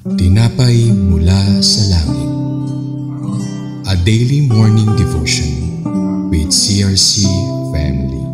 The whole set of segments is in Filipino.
Tinapay mula sa langit. A daily morning devotion with CRC Family.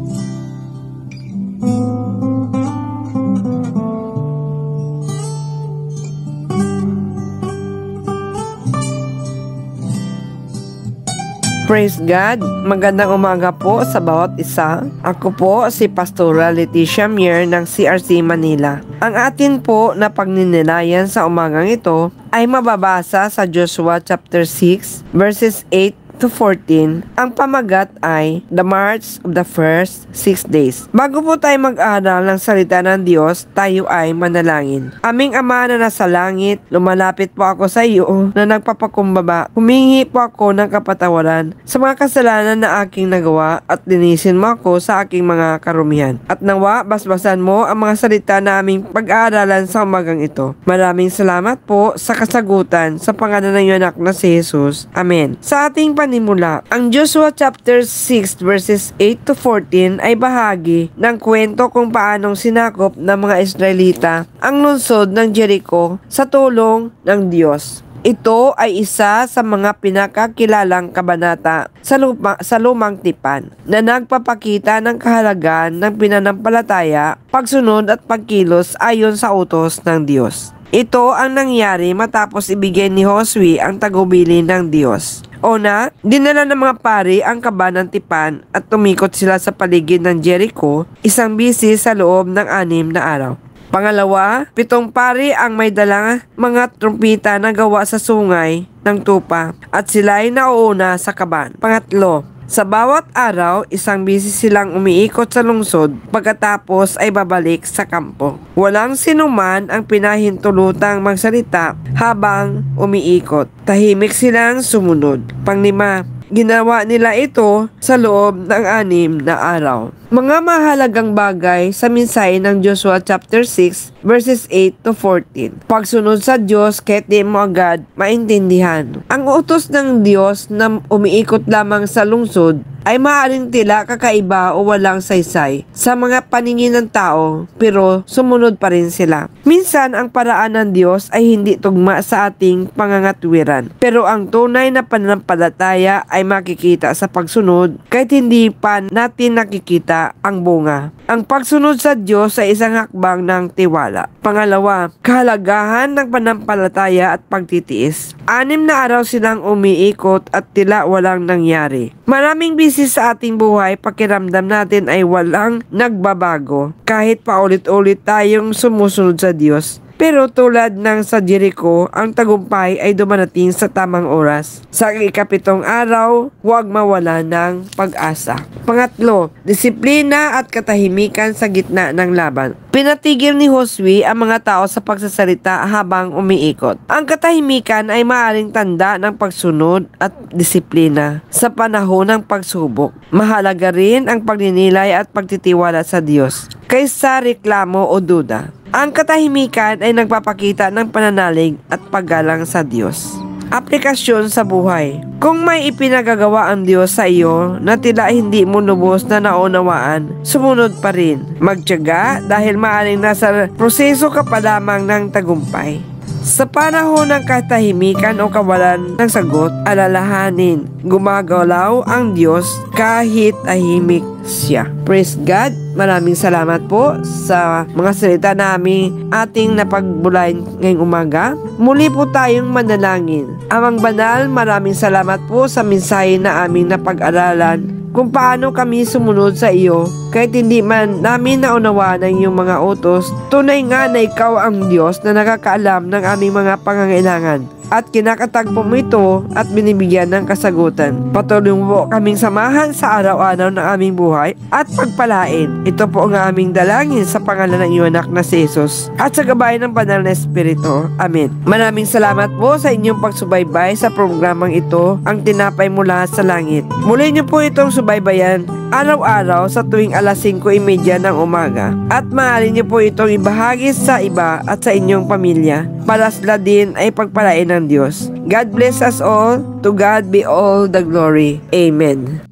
Praise God! Magandang umaga po sa bawat isa. Ako po si Pastora Leticia Mier ng CRC Manila. Ang atin po na pagninilayan sa umagang ito ay mababasa sa Joshua chapter 6 verses 8 to 14. Ang pamagat ay The March of the First 6 Days. Bago po tayo mag-aral ng salita ng Diyos, tayo ay manalangin. Aming Ama na nasa langit, lumalapit po ako sa iyo na nagpapakumbaba. Humingi po ako ng kapatawaran sa mga kasalanan na aking nagawa at linisin mo ako sa aking mga karumihan. At nawa, basbasan mo ang mga salita na aming pag-aaralan sa umagang ito. Maraming salamat po sa kasagutan sa pangalan ng iyong anak na si Jesus. Amen. Sa ating panimula, ang Joshua chapter 6 verses 8 to 14 ay bahagi ng kwento kung paanong sinakop ng mga Israelita ang lungsod ng Jericho sa tulong ng Diyos. Ito ay isa sa mga pinakakilalang kabanata sa lumang tipan na nagpapakita ng kahalagaan ng pinanampalataya, pagsunod at pagkilos ayon sa utos ng Diyos. Ito ang nangyari matapos ibigay ni Josue ang tagubilin ng Diyos. Una, dinala ng mga pari ang kaba ng tipan at tumikot sila sa paligid ng Jericho, isang bisis sa loob ng 6 na araw. Pangalawa, 7 pari ang may dalang mga trumpita na gawa sa sungay ng tupa at sila ay nauuna sa kaban. Pangatlo, sa bawat araw, isang bisis silang umiikot sa lungsod pagkatapos ay babalik sa kampo. Walang sinuman ang pinahintulutang magsalita habang umiikot. Tahimik silang sumunod. Panglima, ginawa nila ito sa loob ng 6 na araw. Mga mahalagang bagay sa mensahe ng Joshua chapter 6 verses 8 to 14. Pagsunod sa Diyos kahit di mo agad maintindihan. Ang utos ng Diyos na umiikot lamang sa lungsod ay maaaring tila kakaiba o walang saysay sa mga paningin ng tao, pero sumunod pa rin sila. Minsan ang paraan ng Diyos ay hindi tugma sa ating pangangatwiran, pero ang tunay na pananampalataya ay makikita sa pagsunod kahit hindi pa natin nakikita ang bunga. Ang pagsunod sa Diyos ay isang hakbang ng tiwala. Pangalawa, kahalagahan ng pananampalataya at pagtitiis. 6 na araw silang umiikot at tila walang nangyari. Maraming bisis sa ating buhay, pakiramdam natin ay walang nagbabago kahit paulit-ulit tayong sumusunod sa Diyos. Pero tulad ng sa Jericho, ang tagumpay ay dumarating sa tamang oras. Sa ika-7 araw, huwag mawala ng pag-asa. Pangatlo, disiplina at katahimikan sa gitna ng laban. Pinatigil ni Josue ang mga tao sa pagsasalita habang umiikot. Ang katahimikan ay maaaring tanda ng pagsunod at disiplina sa panahon ng pagsubok. Mahalaga rin ang pagninilay at pagtitiwala sa Diyos kaysa reklamo o duda. Ang katahimikan ay nagpapakita ng pananalig at paggalang sa Diyos. Aplikasyon sa buhay. Kung may ipinagagawa ang Diyos sa iyo na tila hindi mo lubos na naunawaan, sumunod pa rin. Magtiyaga dahil maaaring nasa proseso ka pa lamang ng tagumpay. Sa panahon ng katahimikan o kawalan ng sagot, alalahanin, gumagalaw ang Diyos kahit tahimik siya. Praise God! Maraming salamat po sa mga salita namin ating napagbulayan ngayong umaga. Muli po tayong manalangin. Amang banal, maraming salamat po sa mensahe na aming napag-aralan kung paano kami sumunod sa iyo kahit hindi man namin naunawaan ang iyong mga utos. Tunay nga na ikaw ang Diyos na nakakaalam ng aming mga pangangailangan at kinakatagpo mo ito at binibigyan ng kasagutan. Patuloy mo kaming samahan sa araw-araw ng aming buhay at pagpalain. Ito po ang aming dalangin sa pangalan ng iyong anak na si Jesus at sa gabay ng banal na Espiritu. Amen. Maraming salamat po sa inyong pagsubaybay sa programang ito, ang Tinapay Mula sa Langit. Muli niyo po itong subaybayan araw-araw sa tuwing alas 5:30 ng umaga at maaari niyo po itong ibahagi sa iba at sa inyong pamilya para sila din ay pagpalain ng Diyos. God bless us all. To God be all the glory. Amen.